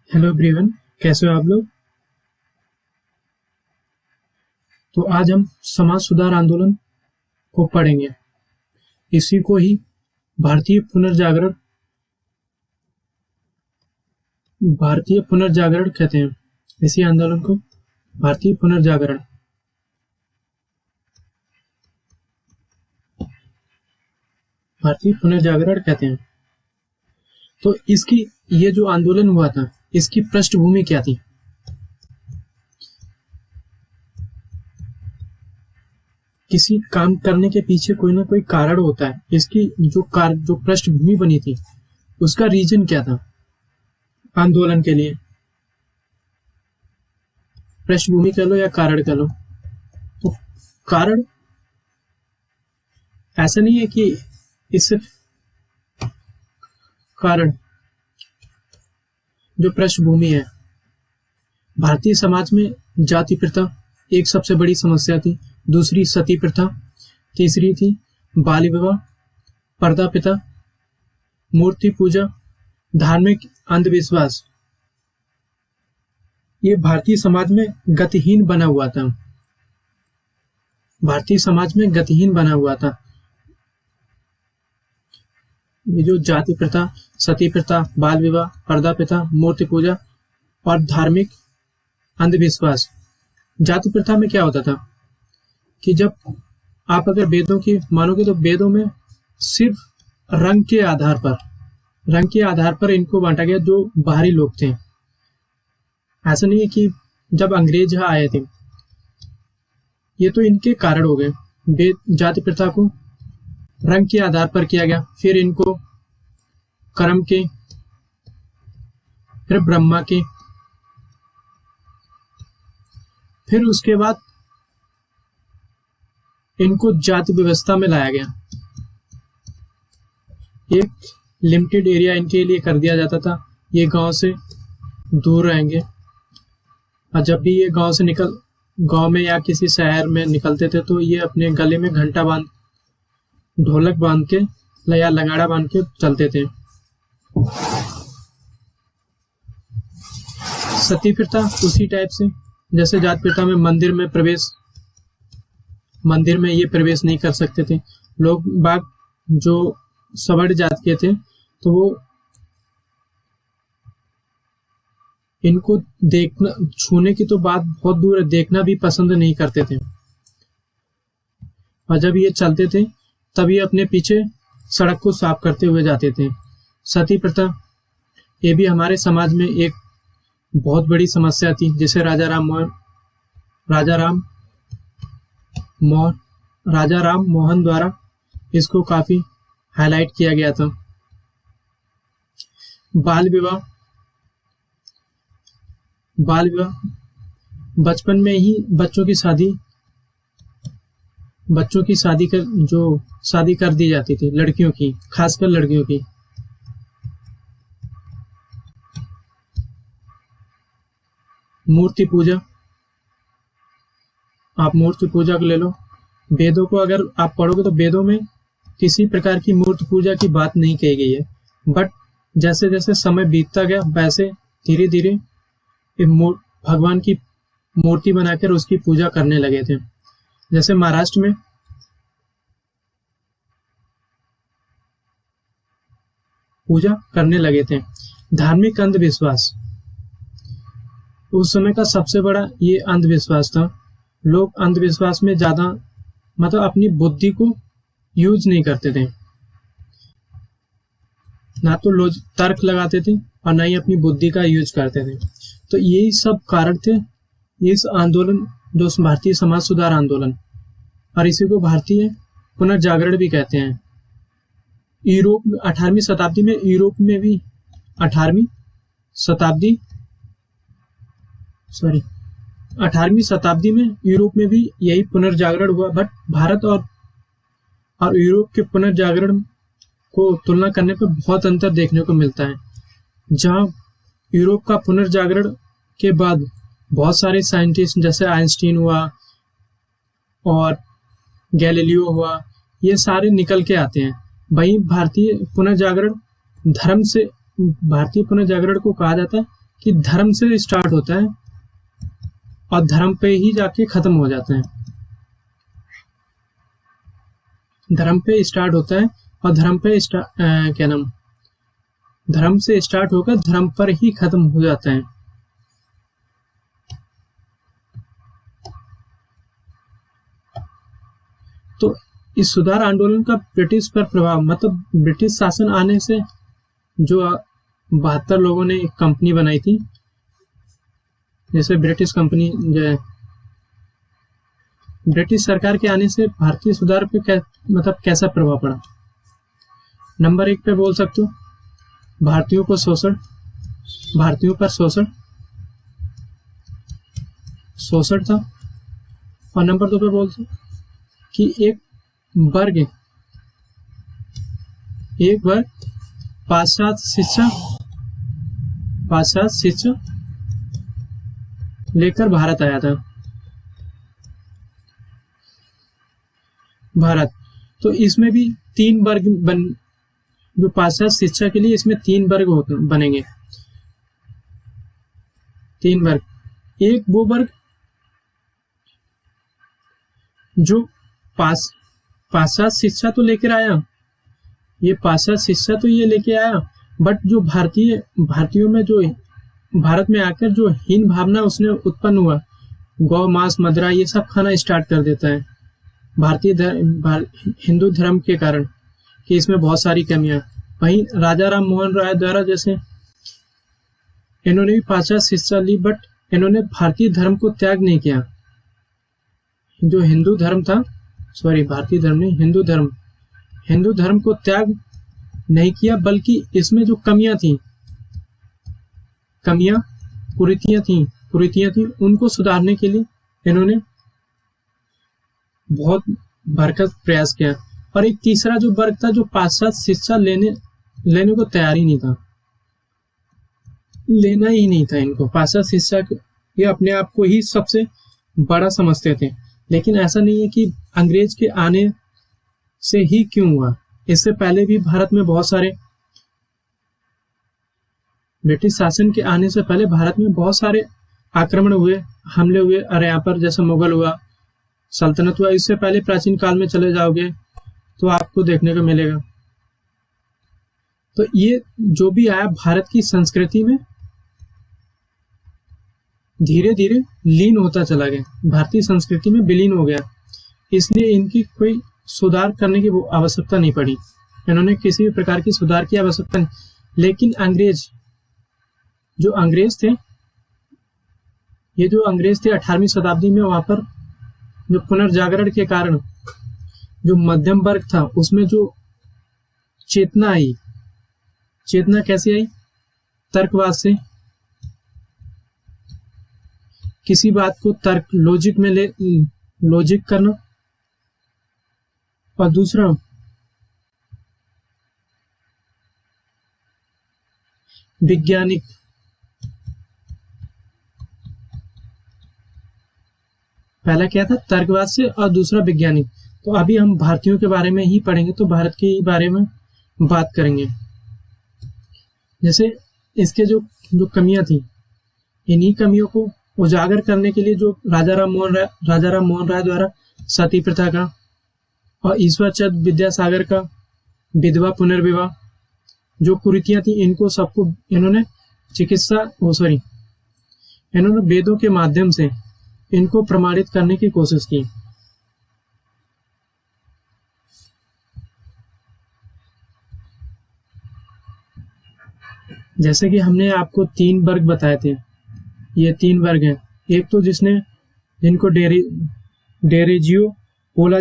Hello everyone, कैसे हो आप लोग। तो आज हम समाज सुधार आंदोलन को पढ़ेंगे। इसी को ही भारतीय पुनर्जागरण भारतीय पुनर्जागरण कहते हैं। इसी आंदोलन को भारतीय पुनर्जागरण कहते हैं। तो इसकी ये जो आंदोलन हुआ था, इसकी पृष्ठभूमि क्या थी। किसी काम करने के पीछे कोई ना कोई कारण होता है। इसकी जो पृष्ठभूमि बनी थी, उसका रीजन क्या था आंदोलन के लिए। पृष्ठभूमि कह लो या कारण कह लो। तो कारण ऐसा नहीं है कि इस कारण जो पृष्ठभूमि है, भारतीय समाज में जाति प्रथा एक सबसे बड़ी समस्या थी। दूसरी सती प्रथा, तीसरी थी बाल विवाह, पर्दा प्रथा, मूर्ति पूजा, धार्मिक अंधविश्वास। ये भारतीय समाज में गतिहीन बना हुआ था। ये जो जाति प्रथा, सती प्रथा, बाल विवाह, पर्दा प्रथा, मूर्ति पूजा और धार्मिक अंधविश्वास। जाति प्रथा में क्या होता था कि जब आप अगर वेदों की मानोगे तो वेदों में सिर्फ रंग के आधार पर इनको बांटा गया, जो बाहरी लोग थे। ऐसा नहीं है कि जब अंग्रेज यहाँ आए थे, ये तो इनके कारण हो गए। जाति प्रथा को रंग के आधार पर किया गया, फिर इनको कर्म के, फिर ब्रह्मा के, फिर उसके बाद इनको जाति व्यवस्था में लाया गया। एक लिमिटेड एरिया इनके लिए कर दिया जाता था। ये गांव से दूर रहेंगे, और जब भी ये गांव में या किसी शहर में निकलते थे तो ये अपने गले में ढोलक बांध के या लगाड़ा बांध के चलते थे। सती प्रथा उसी टाइप से, जैसे जाति प्रथा में मंदिर में ये प्रवेश नहीं कर सकते थे। लोग बाग जो सवर्ण जात के थे, तो वो इनको देखना, छूने की तो बात बहुत दूर है, देखना भी पसंद नहीं करते थे। और जब ये चलते थे तब ये अपने पीछे सड़क को साफ करते हुए जाते थे। सती प्रथा, ये भी हमारे समाज में एक बहुत बड़ी समस्या थी, जिसे राजा राम मोहन द्वारा इसको काफी हाईलाइट किया गया था। बाल विवाह बचपन में ही बच्चों की शादी कर दी जाती थी, लड़कियों की, खासकर लड़कियों की। मूर्ति पूजा, आप मूर्ति पूजा को ले लो। वेदों को अगर आप पढ़ोगे तो वेदों में किसी प्रकार की मूर्ति पूजा की बात नहीं कही गई है, बट जैसे जैसे समय बीतता गया, वैसे धीरे धीरे भगवान की मूर्ति बनाकर उसकी पूजा करने लगे थे। जैसे महाराष्ट्र में पूजा करने लगे थे। धार्मिक अंधविश्वास उस समय का सबसे बड़ा ये अंधविश्वास था। लोग अंधविश्वास में ज्यादा अपनी बुद्धि को यूज नहीं करते थे, ना तो लोग तर्क लगाते थे और ना ही अपनी बुद्धि का यूज करते थे। तो यही सब कारण थे इस आंदोलन, जो भारतीय समाज सुधार आंदोलन, और इसी को भारतीय पुनर्जागरण भी कहते हैं। 18वीं शताब्दी में यूरोप में भी 18वीं शताब्दी में यूरोप में भी यही पुनर्जागरण हुआ। बट भारत और यूरोप के पुनर्जागरण को तुलना करने पर बहुत अंतर देखने को मिलता है। जहां यूरोप का पुनर्जागरण के बाद बहुत सारे साइंटिस्ट, जैसे आइंस्टीन हुआ और गैलीलियो हुआ, ये सारे निकल के आते हैं। वहीं भारतीय पुनर्जागरण को कहा जाता है कि धर्म से स्टार्ट होता है और धर्म पे ही जाके खत्म हो जाता है। धर्म पे स्टार्ट होता है और धर्म पे क्या नाम, धर्म से स्टार्ट होकर धर्म पर ही खत्म हो जाता है। तो इस सुधार आंदोलन का ब्रिटिश पर प्रभाव, मतलब ब्रिटिश शासन आने से जो 72 लोगों ने एक कंपनी बनाई थी, जैसे ब्रिटिश कंपनी जो है, ब्रिटिश सरकार के आने से भारतीय सुधार पे मतलब कैसा प्रभाव पड़ा। नंबर 1 पे बोल सकते हो भारतीयों को शोषण, भारतीयों पर शोषण था। और नंबर 2 पे बोलते कि एक वर्ग पाश्चात्य शिक्षा लेकर भारत आया था। भारत, तो इसमें भी 3 वर्ग जो पाश्चात्य शिक्षा के लिए इसमें 3 वर्ग बनेंगे। 3 वर्ग, एक वो वर्ग जो पाश्चात्य शिक्षा तो लेकर आया, ये पाश्चात्य शिक्षा तो ये लेके आया, बट जो भारतीयों में जो भारत में आकर जो हीन भावना उसने उत्पन्न हुआ, गौ मांस मदिरा ये सब खाना स्टार्ट कर देता है हिंदू धर्म के कारण, कि इसमें बहुत सारी कमियां। वहीं राजा राम मोहन राय द्वारा जैसे इन्होंने भी पाश्चात्य शिक्षा ली, बट इन्होंने भारतीय धर्म को त्याग नहीं किया। जो हिंदू धर्म था, सॉरी भारतीय धर्म नहीं, हिंदू धर्म को त्याग नहीं किया, बल्कि इसमें जो कुरीतियां थी उनको सुधारने के लिए इन्होंने बहुत भरसक प्रयास किया। और एक तीसरा जो वर्ग था जो पाश्चात्य शिक्षा लेने को तैयार ही नहीं था, लेना ही नहीं था इनको पाश्चात्य शिक्षा। ये अपने आप को ही सबसे बड़ा समझते थे, लेकिन ऐसा नहीं है कि अंग्रेज के आने से ही क्यों हुआ। इससे पहले भी भारत में बहुत सारे, ब्रिटिश शासन के आने से पहले भारत में बहुत सारे आक्रमण हुए, हमले हुए। अरे यहाँ पर जैसे मुगल हुआ, सल्तनत हुआ, इससे पहले प्राचीन काल में चले जाओगे तो आपको देखने को मिलेगा। तो ये जो भी आया भारत की संस्कृति में धीरे धीरे लीन होता चला गया, भारतीय संस्कृति में विलीन हो गया, इसलिए इनकी कोई सुधार करने की आवश्यकता नहीं पड़ी। इन्होंने किसी भी प्रकार की सुधार की आवश्यकता नहीं। लेकिन जो अंग्रेज थे, ये जो अंग्रेज थे 18वीं शताब्दी में, वहां पर जो पुनर्जागरण के कारण जो मध्यम वर्ग था उसमें जो चेतना आई, चेतना कैसे आई? तर्कवाद से, किसी बात को तर्क लॉजिक करना, और दूसरा वैज्ञानिक, पहला क्या था? तर्कवाद से, और दूसरा वैज्ञानिक। तो अभी हम भारतीयों के बारे में ही पढ़ेंगे, तो भारत के बारे में बात करेंगे। जैसे इसके जो कमियां थी, इन्हीं कमियों को उजागर करने के लिए जो राजा राम मोहन राय द्वारा सती प्रथा का और ईश्वर चंद्र विद्यासागर का विधवा पुनर्विवाह, जो कुरीतियां थी, इनको सबको इन्होंने इन्होंने वेदों के माध्यम से इनको प्रमाणित करने की कोशिश की। जैसे कि हमने आपको 3 वर्ग बताए थे, ये 3 वर्ग हैं। एक तो जिनको डेरेजियो बोला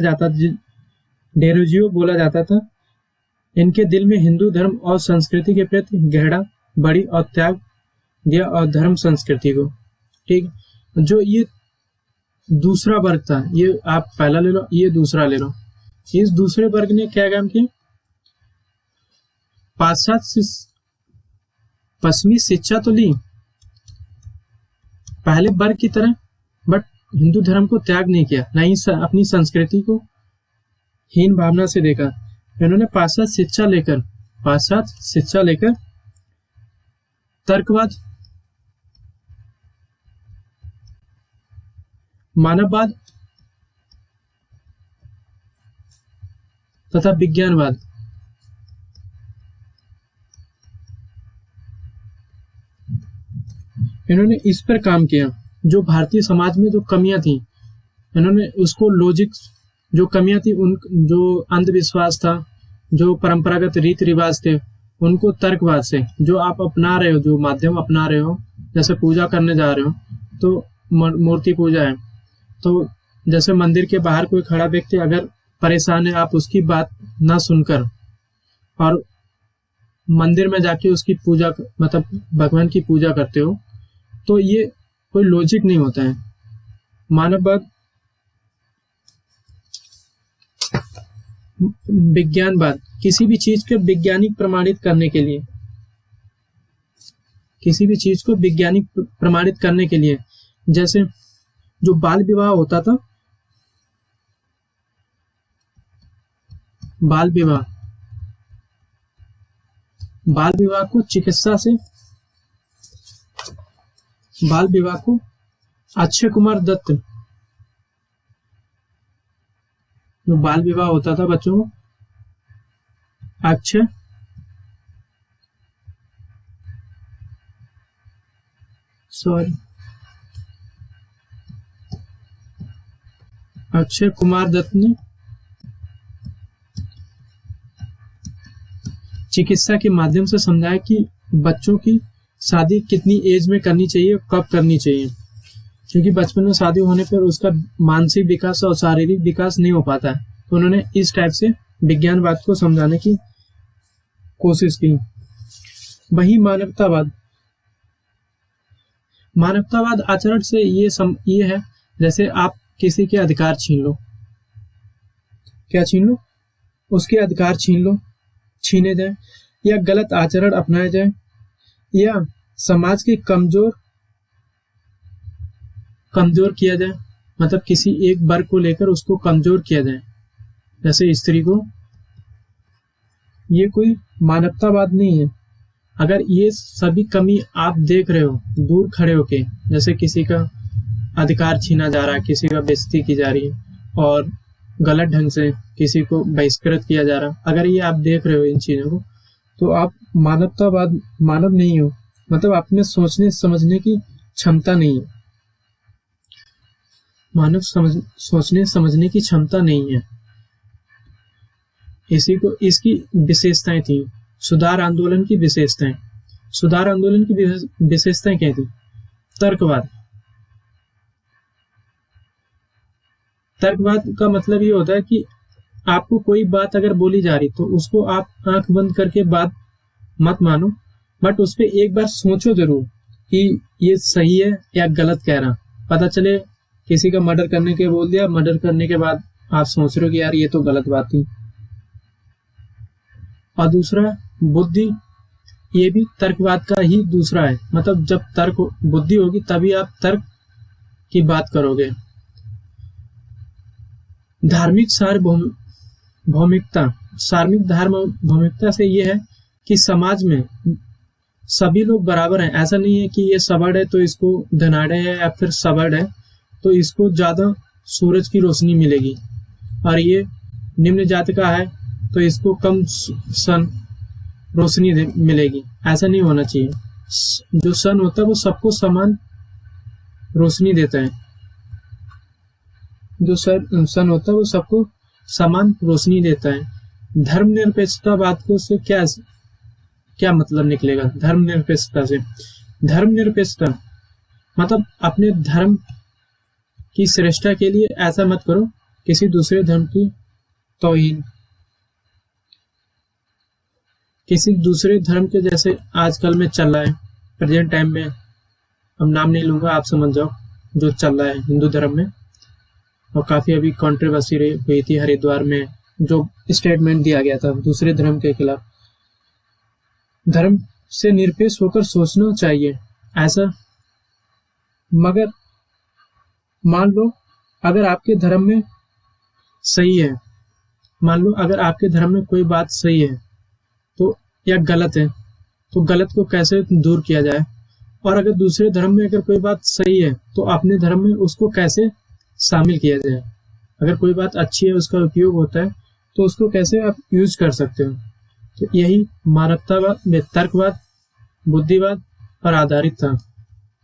जाता था, इनके दिल में हिंदू धर्म और संस्कृति के प्रति गहरा बड़ी और त्याग दिया, और धर्म संस्कृति को, ठीक। जो ये दूसरा वर्ग था, ये आप पहला ले लो, ये दूसरा ले लो। इस दूसरे वर्ग ने क्या काम किया? पश्चिमी शिक्षा तो ली पहले वर्ग की तरह, बट हिंदू धर्म को त्याग नहीं किया, ना ही अपनी संस्कृति को हीन भावना से देखा। इन्होंने पाश्चात्य शिक्षा लेकर तर्कवाद मानववाद तथा विज्ञानवाद। इन्होंने इस पर काम किया, जो भारतीय समाज में जो कमियां थी, इन्होंने उसको लॉजिक, जो कमियां थी उन, जो अंधविश्वास था, जो परंपरागत रीति रिवाज थे, उनको तर्कवाद से, जो आप अपना रहे हो, जो माध्यम अपना रहे हो, जैसे पूजा करने जा रहे हो तो मूर्ति पूजा है, तो जैसे मंदिर के बाहर कोई खड़ा व्यक्ति अगर परेशान है, आप उसकी बात ना सुनकर और मंदिर में जाके उसकी पूजा, मतलब भगवान की पूजा करते हो, तो ये कोई लॉजिक नहीं होता है। मानववाद। विज्ञानवाद, किसी भी चीज को वैज्ञानिक प्रमाणित करने के लिए, किसी भी चीज को वैज्ञानिक प्रमाणित करने के लिए, जैसे जो बाल विवाह होता था, बाल विवाह को चिकित्सा से, बाल विवाह को अक्षय कुमार दत्त, जो बाल विवाह होता था बच्चों को, अक्षय कुमार दत्त ने चिकित्सा के माध्यम से समझाया कि बच्चों की शादी कितनी एज में करनी चाहिए, कब करनी चाहिए, क्योंकि बचपन में शादी होने पर उसका मानसिक विकास और शारीरिक विकास नहीं हो पाता है। तो उन्होंने इस टाइप से विज्ञानवाद को समझाने की कोशिश की। वही मानवतावाद आचरण से ये है, जैसे आप किसी के अधिकार छीन लो, क्या छीन लो, उसके अधिकार छीने जाए, या गलत आचरण अपनाया जाए, या समाज के कमजोर किया जाए, मतलब किसी एक वर्ग को लेकर उसको कमजोर किया जाए, जैसे स्त्री को, ये कोई मानवतावाद नहीं है। अगर ये सभी कमी आप देख रहे हो दूर खड़े होके, जैसे किसी का अधिकार छीना जा रहा है, किसी का बेइज्जती की जा रही है और गलत ढंग से किसी को बहिष्कृत किया जा रहा, अगर ये आप देख रहे हो इन चीजों को, तो आप मानव नहीं हो, मतलब आप में सोचने समझने की क्षमता नहीं है, सोचने समझने की क्षमता नहीं है। इसकी विशेषताएं थी, सुधार आंदोलन की विशेषताएं क्या थी? तर्कवाद का मतलब ये होता है कि आपको कोई बात अगर बोली जा रही तो उसको आप आंख बंद करके बात मत मानो, बट उस पर एक बार सोचो जरूर कि ये सही है या गलत कह रहा। पता चले किसी का मर्डर करने के बोल दिया, मर्डर करने के बाद आप सोच रहे हो कि यार ये तो गलत बात थी। और दूसरा बुद्धि, ये भी तर्कवाद का ही दूसरा है, मतलब जब बुद्धि होगी तभी आप तर्क की बात करोगे। धार्मिक सार्वभौमिकता से ये है कि समाज में सभी लोग बराबर हैं। ऐसा नहीं है कि ये सबड़ है तो इसको धनाढ़ है, या फिर सबड़ है तो इसको ज्यादा सूरज की रोशनी मिलेगी, और ये निम्न जाति का है तो इसको कम सन रोशनी मिलेगी। ऐसा नहीं होना चाहिए। जो सन होता है वो सबको समान रोशनी देता है, जो सन होता है वो सबको समान रोशनी देता है। धर्मनिरपेक्षतावाद को से क्या मतलब निकलेगा? धर्मनिरपेक्षता से, धर्मनिरपेक्षता मतलब अपने धर्म की श्रेष्ठता के लिए ऐसा मत करो किसी दूसरे धर्म की तौहीन, किसी दूसरे धर्म के, जैसे आजकल में चल रहा है प्रेजेंट टाइम में, अब नाम नहीं लूंगा, आप समझ जाओ जो चल रहा है हिंदू धर्म में। और काफी अभी कंट्रोवर्सी हुई थी हरिद्वार में, जो स्टेटमेंट दिया गया था दूसरे धर्म के खिलाफ। धर्म से निरपेक्ष होकर सोचना चाहिए ऐसा, मगर मान लो अगर आपके धर्म में सही है, मान लो अगर आपके धर्म में कोई बात सही है तो या गलत है, तो गलत को कैसे दूर किया जाए, और अगर दूसरे धर्म में अगर कोई बात सही है तो अपने धर्म में उसको कैसे शामिल किया जाए। अगर कोई बात अच्छी है, उसका उपयोग होता है, तो उसको कैसे आप यूज कर सकते हो। तो यही मानवतावाद में तर्कवाद, बुद्धिवाद पर आधारित था।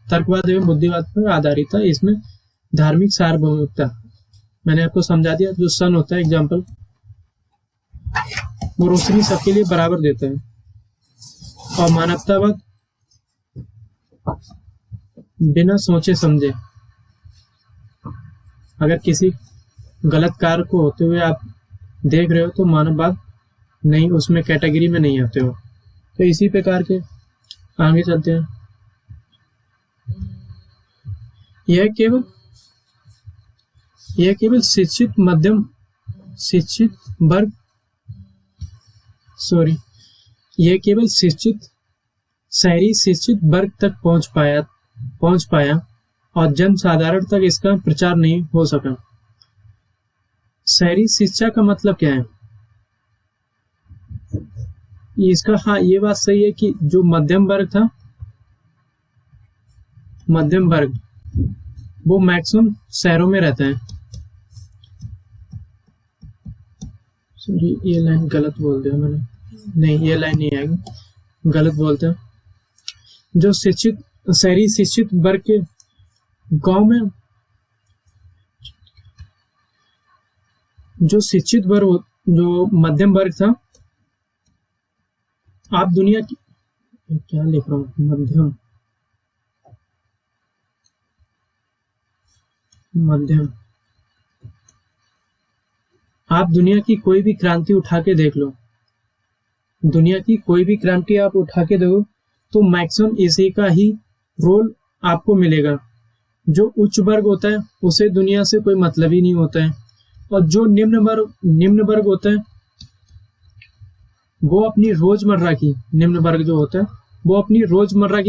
तर्कवाद एवं बुद्धिवाद पर आधारित था। इसमें धार्मिक सार्वभौमिकता मैंने आपको समझा दिया। जो सन होता है एग्जाम्पल, वो रोशनी सबके लिए बराबर देता है। और मानवतावाद बिना सोचे समझे, अगर किसी गलत कार्य को होते हुए आप देख रहे हो तो मानववाद नहीं, उसमें कैटेगरी में नहीं आते हो। तो इसी प्रकार के आगे चलते हैं। यह केवल शिक्षित मध्यम शिक्षित वर्ग यह केवल शहरी शिक्षित वर्ग तक पहुंच पाया और जन साधारण तक इसका प्रचार नहीं हो सका। शहरी शिक्षा का मतलब क्या है इसका? हाँ, ये बात सही है कि जो मध्यम वर्ग था, मध्यम वर्ग वो मैक्सिमम शहरों में रहते हैं। सॉरी, ये लाइन गलत बोल दिया मैंने। नहीं, ये लाइन नहीं आएगी, गलत बोलते हैं। जो शहरी शिक्षित वर्ग के गांव में, जो शिक्षित वर्ग, जो मध्यम वर्ग था, आप दुनिया की क्या लिख रहा हूँ, मध्यम आप दुनिया की कोई भी क्रांति उठा के देख लो, दुनिया की कोई भी क्रांति आप उठा के देखो तो मैक्सिमम इसी का ही रोल आपको मिलेगा। जो उच्च वर्ग होता है उसे दुनिया से कोई मतलब ही नहीं होता है, और जो निम्न वर्ग होता है वो अपनी रोजमर्रा की, निम्न वर्ग जो होता है वो अपनी रोजमर्रा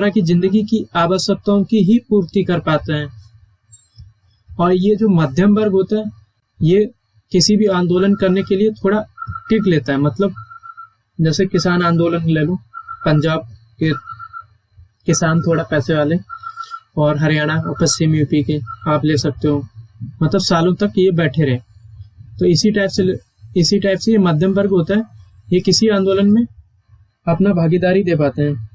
की जिंदगी की आवश्यकताओं की ही पूर्ति कर पाते हैं। और ये जो मध्यम वर्ग होता है ये किसी भी आंदोलन करने के लिए थोड़ा टिक लेता है। मतलब जैसे किसान आंदोलन ले लो, पंजाब के किसान थोड़ा पैसे वाले, और हरियाणा और पश्चिम यूपी के आप ले सकते हो, मतलब सालों तक ये बैठे रहे। तो इसी टाइप से ये मध्यम वर्ग होता है, ये किसी आंदोलन में अपना भागीदारी दे पाते हैं।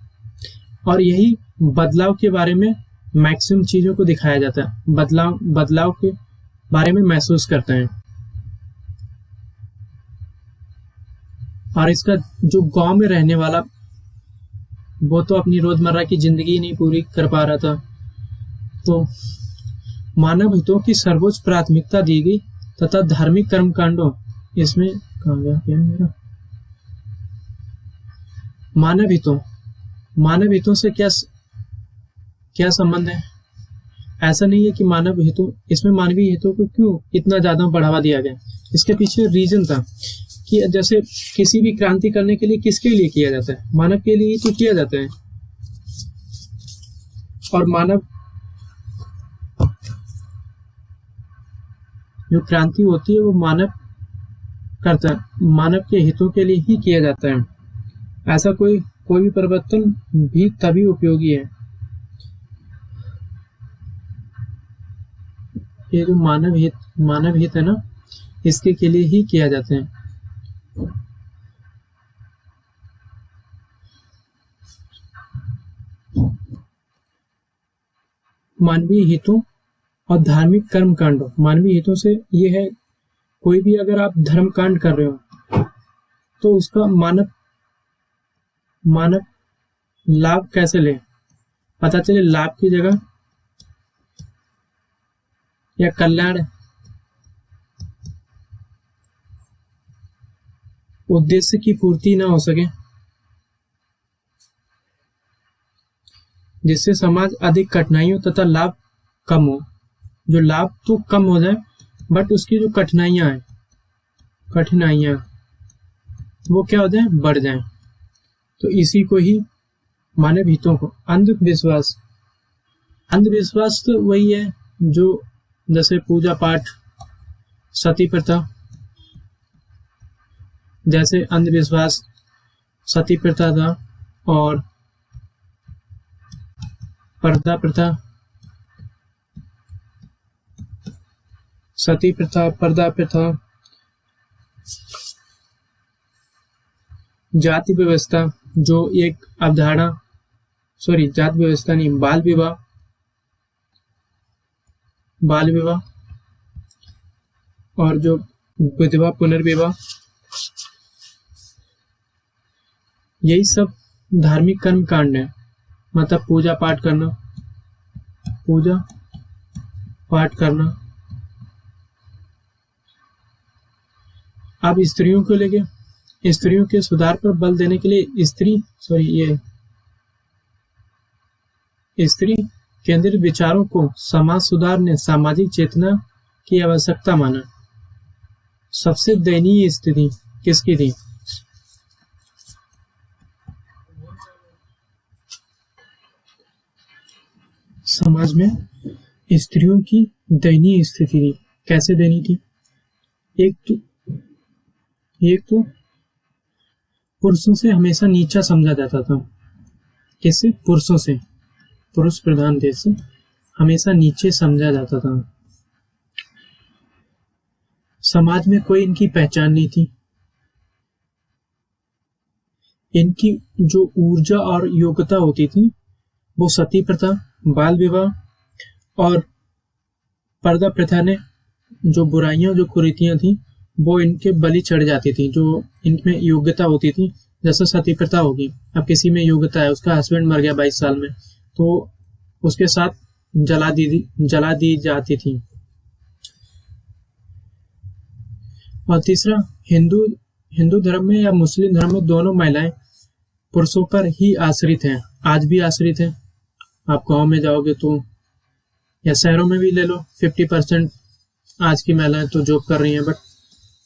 और यही बदलाव के बारे में मैक्सिमम चीजों को दिखाया जाता है, बदलाव के बारे में महसूस करते हैं। और इसका जो गांव में रहने वाला, वो तो अपनी रोजमर्रा की जिंदगी नहीं पूरी कर पा रहा था, तो मानव हितों की सर्वोच्च प्राथमिकता दी गई तथा धार्मिक कर्मकांडों, इसमें कहाँ गया क्या मेरा, मानव हितों से क्या संबंध है? ऐसा नहीं है कि इसमें मानवीय हितों को क्यों इतना ज्यादा बढ़ावा दिया गया। इसके पीछे रीजन था कि जैसे किसी भी क्रांति करने के लिए किसके लिए किया जाता है? मानव के लिए ही तो किया जाता है। और जो क्रांति होती है वो मानव के हितों के लिए ही किया जाता है। ऐसा कोई भी परिवर्तन भी तभी उपयोगी है। ये जो मानव हित है ना, इसके के लिए ही किया जाते हैं। मानवीय हितों और धार्मिक कर्मकांडों, मानवीय हितों से ये है, कोई भी अगर आप धर्म कांड कर रहे हो तो उसका मानव लाभ कैसे ले, पता चले लाभ की जगह या कल्याण उद्देश्य की पूर्ति ना हो सके, जिससे समाज अधिक कठिनाइयों तथा लाभ कम हो। जो लाभ तो कम हो जाए बट उसकी जो कठिनाइयां वो क्या हो जाए, बढ़ जाए। तो इसी को ही मानव हितों को अंधविश्वास तो वही है जो जैसे पूजा पाठ, सती प्रथा, जैसे अंधविश्वास सती प्रथा था, और पर्दा प्रथा, सती प्रथा, पर्दा प्रथा, जाति व्यवस्था, जो एक अवधारणा, जाति व्यवस्था नहीं, बाल विवाह, और जो विधवा पुनर्विवाह, यही सब धार्मिक कर्म कांड है। मतलब पूजा पाठ करना। अब स्त्रियों को लेके, स्त्रियों के सुधार पर बल देने के लिए स्त्री केंद्रित विचारों को समाज सुधार ने सामाजिक चेतना की आवश्यकता माना। सबसे दयनीय स्थिति किसकी थी? समाज में स्त्रियों की दयनीय स्थिति थी। कैसे दयनीय थी? एक तो पुरुषों से हमेशा नीचा समझा जाता था। किससे? पुरुषों से। पुरुष प्रधान देश से हमेशा नीचे समझा जाता था। समाज में कोई इनकी पहचान नहीं थी। इनकी जो ऊर्जा और योग्यता होती थी वो सती प्रथा, बाल विवाह और पर्दा प्रथा ने जो बुराइयां, जो कुरीतियां थी, वो इनके बलि चढ़ जाती थी। जो इनमें योग्यता होती थी, जैसे सती प्रथा होगी, अब किसी में योग्यता है, उसका हस्बैंड मर गया 22 साल में, तो उसके साथ जला दी जाती थी। और तीसरा, हिंदू धर्म में या मुस्लिम धर्म में दोनों महिलाएं पुरुषों पर ही आश्रित हैं। आज भी आश्रित हैं। आप गांव में जाओगे तो, या शहरों में भी ले लो, 50% आज की महिलाएं तो जॉब कर रही हैं, बट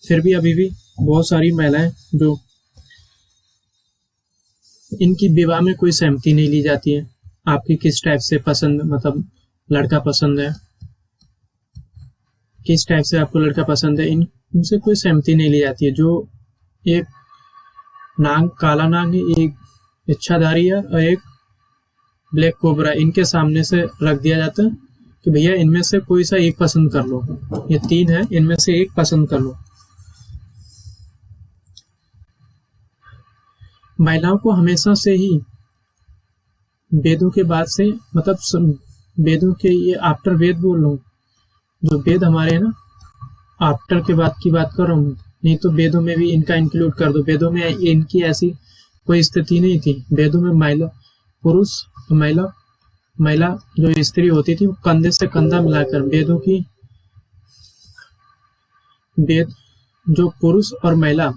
फिर भी अभी भी बहुत सारी महिलाएं जो इनकी विवाह में कोई सहमति नहीं ली जाती है। आपकी किस टाइप से पसंद, मतलब लड़का पसंद है, किस टाइप से आपको लड़का पसंद है, इनसे कोई सहमति नहीं ली जाती है। जो एक नाग, काला नाग, एक इच्छाधारी है और एक ब्लैक कोबरा, इनके सामने से रख दिया जाता है कि भैया इनमें से कोई सा एक पसंद कर लो। ये 3 है, इनमें से एक पसंद कर लो। महिलाओं को हमेशा से ही वेदों के बाद से, मतलब वेदों के, ये आफ्टर वेद बोल रहा हूँ, जो वेद हमारे हैं ना, आफ्टर के बाद की बात कर रहा हूँ, नहीं तो वेदों में भी इनका इंक्लूड कर दो। वेदों में इनकी ऐसी कोई स्थिति नहीं थी। वेदों में महिला जो स्त्री होती थी वो कंधे से कंधा मिलाकर वेद जो पुरुष और महिला,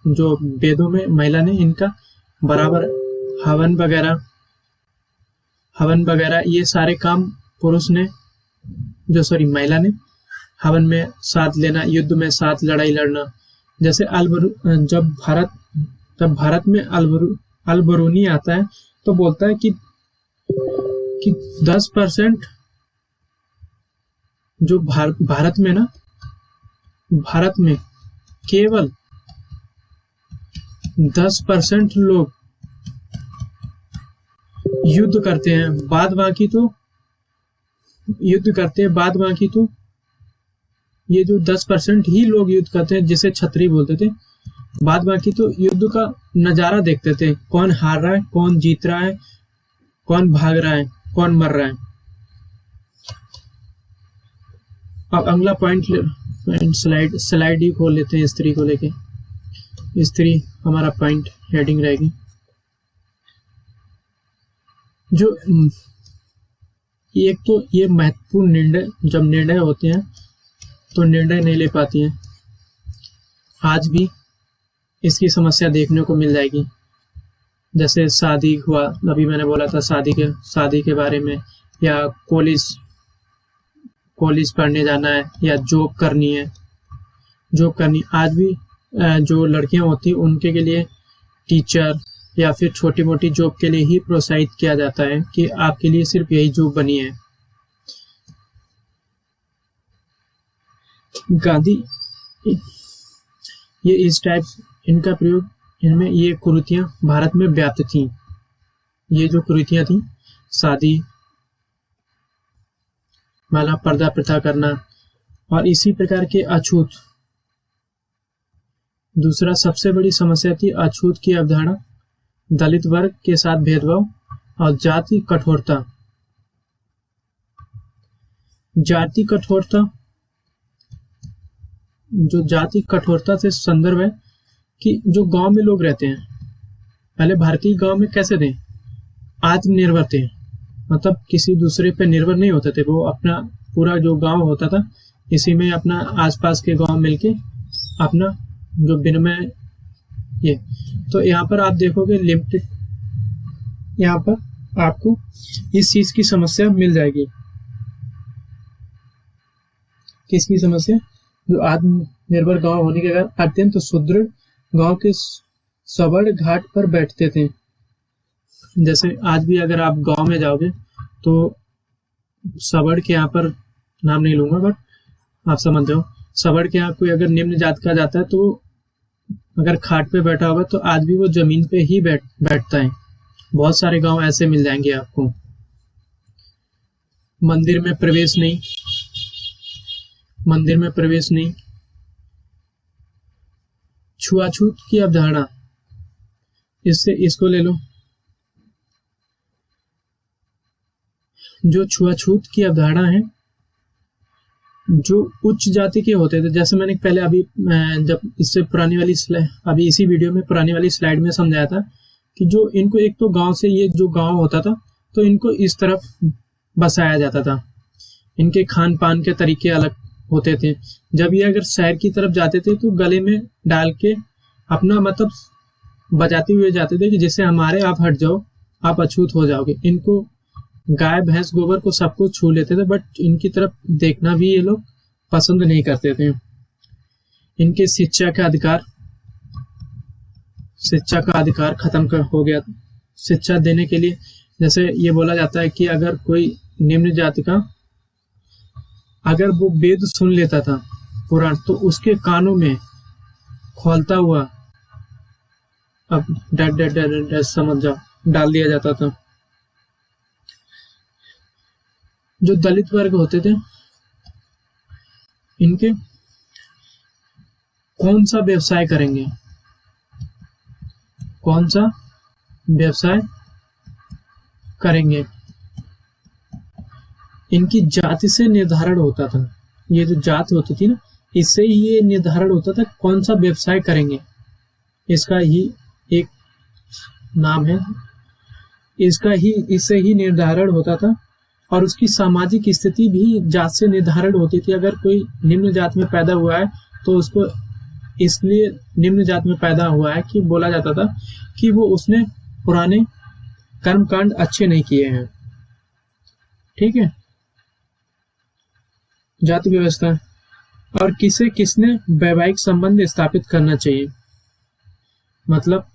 जो वेदों में महिला ने इनका बराबर हवन वगैरह ये सारे काम महिला ने हवन में साथ लेना, युद्ध में साथ लड़ाई लड़ना। जैसे जब भारत में अलबरूनी आता है तो बोलता है कि 10% जो भारत में केवल 10% लोग युद्ध करते हैं, बाद बाकी तो ये जो 10% ही लोग युद्ध करते हैं, जिसे क्षत्रिय बोलते थे, बाद बाकी तो युद्ध का नजारा देखते थे। कौन हार रहा है, कौन जीत रहा है, कौन भाग रहा है, कौन मर रहा है। अब अगला पॉइंट स्लाइड ही खोल लेते हैं। स्त्री को लेके, स्त्री हमारा पॉइंट हेडिंग रहेगी। जो एक तो ये महत्वपूर्ण निर्णय होते हैं तो निर्णय नहीं ले पाती हैं। आज भी इसकी समस्या देखने को मिल जाएगी। जैसे शादी हुआ, अभी मैंने बोला था शादी के बारे में, या कॉलेज पढ़ने जाना है, या जॉब करनी। आज भी जो लड़कियां होती हैं उनके लिए टीचर या फिर छोटी मोटी जॉब के लिए ही प्रोत्साहित किया जाता है कि आपके लिए सिर्फ यही जॉब बनी है। गांधी ये इनका प्रयोग, इनमें ये कुरीतियां भारत में व्याप्त थीं। ये जो कुरीतियां थीं, शादी वाला पर्दा प्रथा करना और इसी प्रकार के अछूत। दूसरा सबसे बड़ी समस्या थी अछूत की अवधारणा, दलित वर्ग के साथ भेदभाव और जाति कठोरता। जाति कठोरता, जो जाति कठोरता से संदर्भ है कि जो गांव में लोग रहते हैं, पहले भारतीय गांव में कैसे थे, आत्मनिर्भर थे, मतलब किसी दूसरे पे निर्भर नहीं होते थे। वो अपना पूरा जो गांव होता था इसी में अपना आसपास के गांव मिलके अपना जो विनिमय, ये तो यहाँ पर आप देखोगे लिमिटेड, यहाँ पर आपको इस चीज की समस्या मिल जाएगी। किसकी समस्या? जो आत्मनिर्भर गांव होने के कारण अत्यंत सुदृढ़ गांव के सबड़ घाट पर बैठते थे। जैसे आज भी अगर आप गांव में जाओगे तो सबड़ के यहाँ पर, नाम नहीं लूंगा बट आप समझते हो, सबड़ के यहाँ कोई अगर निम्न जात का जाता है तो अगर खाट पे बैठा होगा तो आज भी वो जमीन पे ही बैठता है। बहुत सारे गांव ऐसे मिल जाएंगे आपको। मंदिर में प्रवेश नहीं, मंदिर में प्रवेश नहीं। छुआछूत की अवधारणा, इसको ले लो। जो छुआछूत की अवधारणा है, जो उच्च जाति के होते थे, जैसे मैंने पहले अभी जब इससे पुरानी वाली अभी इसी वीडियो में पुरानी वाली स्लाइड में समझाया था कि जो इनको एक तो गांव से, ये जो गांव होता था तो इनको इस तरफ बसाया जाता था। इनके खान पान के तरीके अलग होते थे। जब ये अगर शहर की तरफ जाते थे तो गले में डाल के अपना मतलब बजाते हुए जाते थे कि जिससे हमारे आप हट जाओ, आप अछूत हो जाओगे। इनको गाय भैंस गोबर को सबको छू लेते थे, बट इनकी तरफ देखना भी ये लोग पसंद नहीं करते थे। इनके शिक्षा का अधिकार खत्म हो गया। शिक्षा देने के लिए, जैसे ये बोला जाता है कि अगर कोई निम्न जाति का अगर वो वेद सुन लेता था पुराण, तो उसके कानों में खोलता हुआ अब डर समझ जाओ डाल दिया जाता था। जो दलित वर्ग होते थे, इनके कौन सा व्यवसाय करेंगे, कौन सा व्यवसाय करेंगे, इनकी जाति से निर्धारण होता था। ये जो जात होती थी ना, इससे ही ये निर्धारण होता था कौन सा व्यवसाय करेंगे। इसका ही एक नाम है, इससे ही निर्धारण होता था। और उसकी सामाजिक स्थिति भी जात से निर्धारण होती थी। अगर कोई निम्न जात में पैदा हुआ है तो उसको इसलिए निम्न जात में पैदा हुआ है कि बोला जाता था कि वो उसने पुराने कर्मकांड अच्छे नहीं किए हैं। ठीक है, जाति व्यवस्था। और किसने वैवाहिक संबंध स्थापित करना चाहिए, मतलब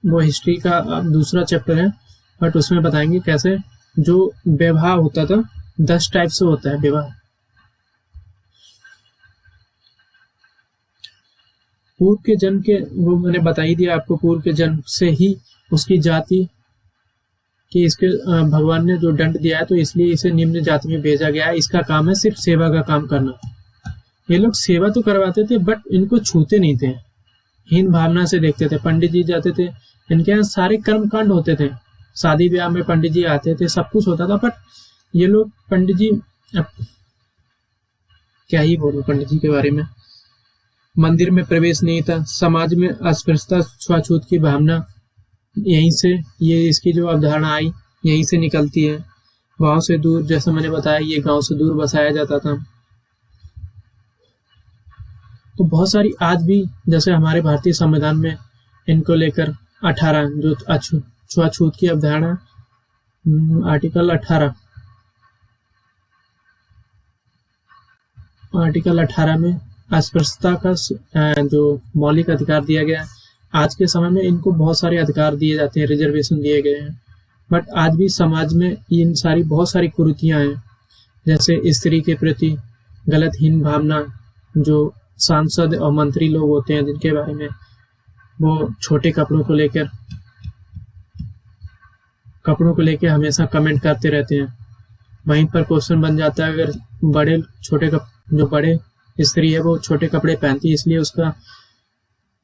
वो हिस्ट्री का दूसरा चैप्टर है, बट उसमें बताएंगे कैसे। जो विवाह होता था 10 टाइप से होता है विवाह। पूर्व के जन्म के, वो मैंने बता ही दिया आपको, पूर्व के जन्म से ही उसकी जाति कि इसके भगवान ने जो दंड दिया है तो इसलिए इसे निम्न जाति में भेजा गया है। इसका काम है सिर्फ सेवा का काम करना। ये लोग सेवा तो करवाते थे बट इनको छूते नहीं थे, हीन भावना से देखते थे। पंडित जी जाते थे, इनके यहाँ सारे कर्म कांड होते थे। शादी ब्याह में पंडित जी आते थे, सब कुछ होता था, बट ये लोग पंडित जी, क्या ही बोलो पंडित जी के बारे में। मंदिर में प्रवेश नहीं था। समाज में अस्पृश्यता, छुआछूत की भावना, यहीं से ये इसकी जो अवधारणा आई यहीं से निकलती है। गांव से दूर, जैसा मैंने बताया, ये गांव से दूर बसाया जाता था। तो बहुत सारी आज भी, जैसे हमारे भारतीय संविधान में इनको लेकर 18 जो छुआछूत की अवधारणा, आर्टिकल 18 में अस्पृश्यता का जो मौलिक अधिकार दिया गया। आज के समय में इनको बहुत सारे अधिकार दिए जाते हैं, रिजर्वेशन दिए गए हैं, बट आज भी समाज में इन सारी बहुत सारी कुरीतियां हैं। जैसे स्त्री के प्रति गलत हीन भावना, जो सांसद और मंत्री लोग होते हैं जिनके बारे में वो छोटे कपड़ों को लेकर हमेशा कमेंट करते रहते हैं। वहीं पर क्वेश्चन बन जाता है, अगर जो बड़े स्त्री है वो छोटे कपड़े पहनती है इसलिए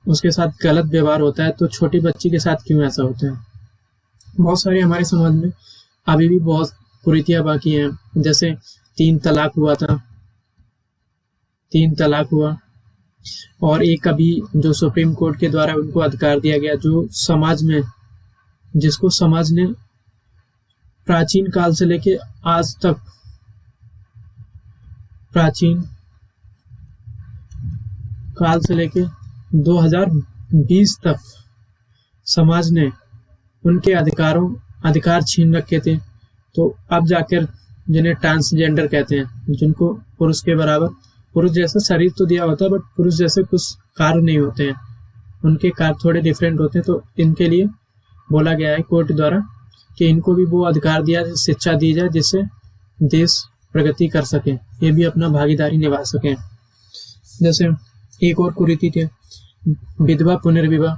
उसके साथ गलत व्यवहार होता है, तो छोटी बच्ची के साथ क्यों ऐसा होता है। बहुत सारे हमारे समाज में अभी भी बहुत कुरीतियां बाकी हैं। जैसे 3 तलाक हुआ और एक अभी जो सुप्रीम कोर्ट के द्वारा उनको अधिकार दिया गया, जिसको समाज ने प्राचीन काल से लेके आज तक, प्राचीन काल से लेके 2020 तक समाज ने उनके अधिकार छीन रखे थे। तो अब जाकर जिन्हें ट्रांसजेंडर कहते हैं, जिनको पुरुष जैसा शरीर तो दिया होता है बट पुरुष जैसे कुछ कार्य नहीं होते हैं, उनके कार्य थोड़े डिफरेंट होते हैं। तो इनके लिए बोला गया है कोर्ट द्वारा कि इनको भी वो अधिकार दिया, शिक्षा दी जाए जिससे देश प्रगति कर सके, ये भी अपना भागीदारी निभा सके। जैसे एक और कुरीति थी विधवा पुनर्विवाह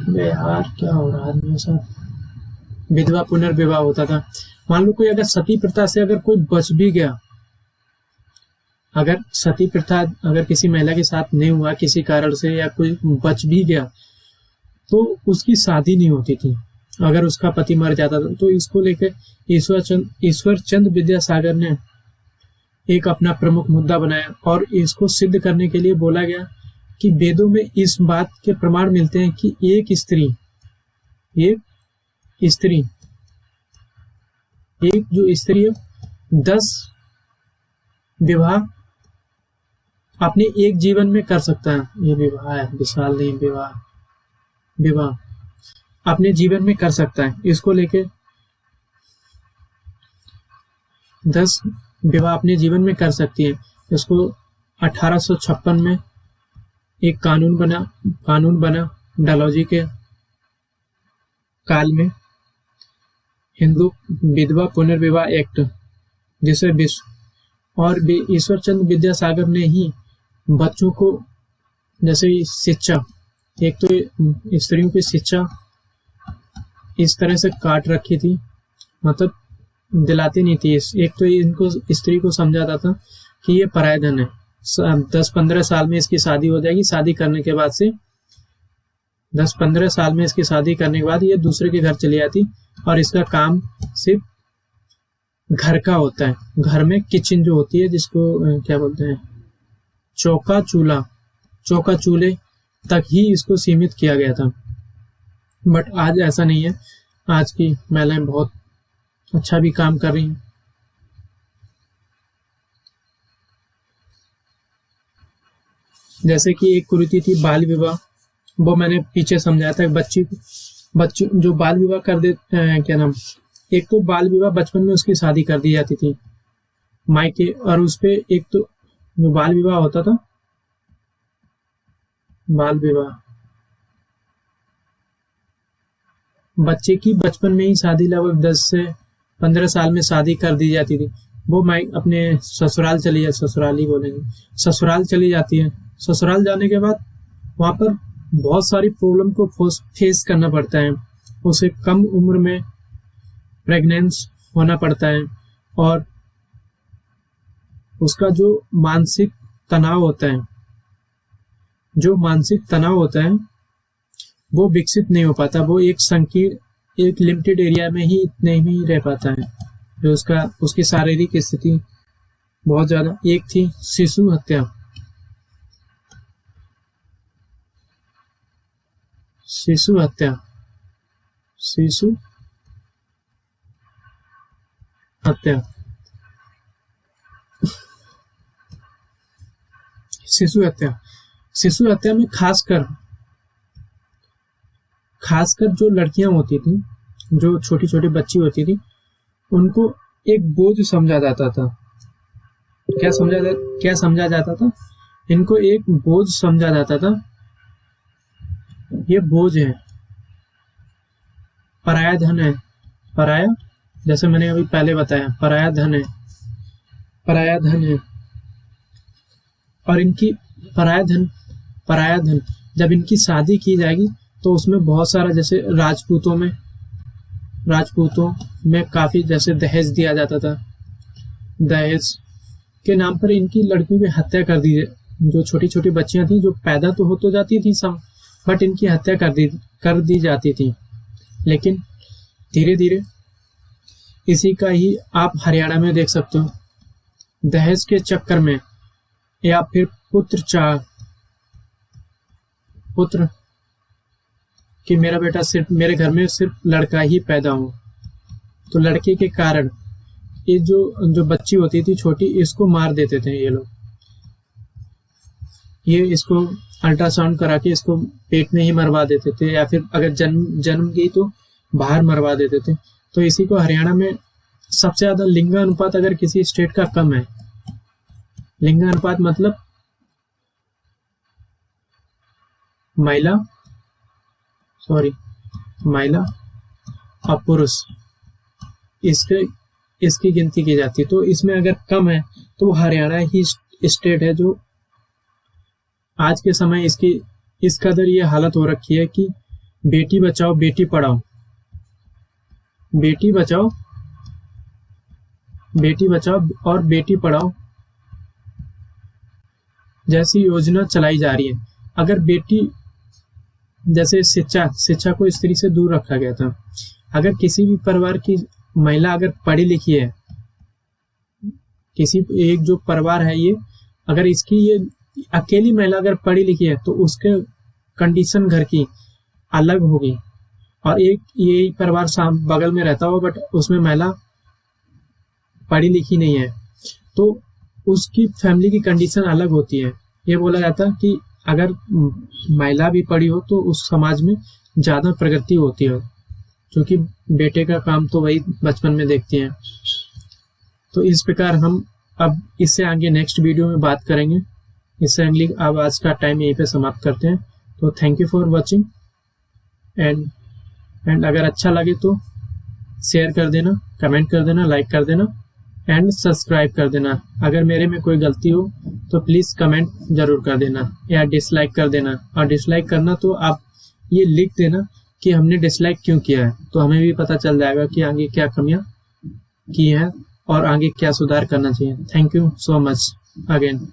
यार क्या हो रहा है मेरे साथ। विधवा पुनर्विवाह होता था। मान लो कोई अगर सती प्रथा से अगर कोई बच भी गया, अगर सती प्रथा अगर किसी महिला के साथ नहीं हुआ किसी कारण से, या कोई बच भी गया, तो उसकी शादी नहीं होती थी अगर उसका पति मर जाता था। तो इसको लेकर ईश्वर चंद विद्यासागर ने एक अपना प्रमुख मुद्दा बनाया और इसको सिद्ध करने के लिए बोला गया कि वेदों में इस बात के प्रमाण मिलते हैं कि एक जो स्त्री है 10 विवाह अपने एक जीवन में कर सकता है। ये विवाह है, विशाल नहीं, विवाह अपने जीवन में कर सकता है। इसको लेके 10 विवाह अपने जीवन में कर सकती है। इसको 1856 में एक कानून बना डलहौजी के काल में, हिंदू विधवा पुनर्विवाह एक्ट, जिसे ईश्वर चंद्र विद्यासागर ने ही बच्चों को जैसे शिक्षा, एक तो स्त्रियों की शिक्षा इस तरह से काट रखी थी, मतलब दिलाती नहीं थी। एक तो इनको स्त्री को समझाता था कि ये पराया धन है, 10-15 साल में इसकी शादी हो जाएगी, शादी करने के बाद से 10-15 साल में इसकी शादी करने के बाद ये दूसरे के घर चली जाती और इसका काम सिर्फ घर का होता है। घर में किचन जो होती है, जिसको क्या बोलते हैं, चौका चूल्हे तक ही इसको सीमित किया गया था। बट आज ऐसा नहीं है, आज की महिलाएं बहुत अच्छा भी काम कर रही हैं। जैसे कि एक कुरीति थी बाल विवाह, वो मैंने पीछे समझाया था। बच्ची जो बाल विवाह कर दे, क्या नाम, एक तो बाल विवाह बचपन में उसकी शादी कर दी जाती थी मायके, और उसपे एक तो जो बाल विवाह होता था, बाल विवाह बच्चे की बचपन में ही शादी, लगभग 10 से 15 साल में शादी कर दी जाती थी। वो अपने ससुराल चली जाती है। ससुराल जाने के बाद वहां पर बहुत सारी प्रॉब्लम को फेस करना पड़ता है। उसे कम उम्र में प्रेग्नेंस होना पड़ता है और उसका जो मानसिक तनाव होता है वो विकसित नहीं हो पाता। वो एक लिमिटेड एरिया में ही इतने ही रह पाता है। जो उसकी शारीरिक स्थिति बहुत ज्यादा। एक थी शिशु हत्या। शिशु हत्या में खासकर जो लड़कियां होती थी, जो छोटी छोटी बच्ची होती थी, उनको एक बोझ समझा जाता था। क्या समझा जाता था? इनको एक बोझ समझा जाता था। ये बोझ है, पराया धन है। पराया, जैसे मैंने अभी पहले बताया, पराया धन है, पराया धन है। और इनकी पराया धन जब इनकी शादी की जाएगी तो उसमें बहुत सारा, जैसे राजपूतों में काफी जैसे दहेज दिया जाता था। दहेज के नाम पर इनकी लड़कियों की हत्या कर दी। जो छोटी छोटी बच्चियां थी जो पैदा तो हो तो जाती थी सब, बट इनकी हत्या कर दी जाती थी। लेकिन धीरे धीरे इसी का ही आप हरियाणा में देख सकते हो। दहेज के चक्कर में या फिर पुत्र कि मेरा बेटा सिर्फ मेरे घर में सिर्फ लड़का ही पैदा हो, तो लड़के के कारण ये जो बच्ची होती थी छोटी, इसको मार देते थे ये लोग। ये इसको अल्ट्रासाउंड करा के इसको पेट में ही मरवा देते थे, या फिर अगर जन्म गई तो बाहर मरवा देते थे। तो इसी को हरियाणा में सबसे ज्यादा लिंगानुपात अगर किसी स्टेट का कम है, लिंगानुपात मतलब महिला और पुरुष, इसकी गिनती की जाती है। तो इसमें अगर कम है तो हरियाणा ही स्टेट है जो आज के समय इसकी इस कदर ये हालत हो रखी है कि बेटी बचाओ बेटी पढ़ाओ, बेटी बचाओ और बेटी पढ़ाओ जैसी योजना चलाई जा रही है। अगर बेटी, जैसे शिक्षा को स्त्री से दूर रखा गया था। अगर किसी भी परिवार की महिला अगर पढ़ी लिखी है, किसी एक जो परिवार है ये, अगर इसकी ये अकेली महिला अगर पढ़ी लिखी है तो उसके कंडीशन घर की अलग होगी। और एक ये परिवार बगल में रहता हो बट उसमें महिला पढ़ी लिखी नहीं है तो उसकी फैमिली की कंडीशन अलग होती है। ये बोला जाता है कि अगर महिला भी पढ़ी हो तो उस समाज में ज्यादा प्रगति होती है, क्योंकि बेटे का काम तो वही बचपन में देखती हैं। तो इस प्रकार हम अब इससे आगे नेक्स्ट वीडियो में बात करेंगे। इससे अगली अब आज का टाइम यहीं पे समाप्त करते हैं। तो thank you for watching and अगर अच्छा लगे तो शेयर कर देना, कमेंट कर देना, लाइक कर देना एंड सब्सक्राइब कर देना। अगर मेरे में कोई गलती हो तो प्लीज़ कमेंट जरूर कर देना या डिसलाइक कर देना। और डिसलाइक करना तो आप ये लिख देना कि हमने डिसलाइक क्यों किया है, तो हमें भी पता चल जाएगा कि आगे क्या कमियां की हैं और आगे क्या सुधार करना चाहिए। Thank you so much again.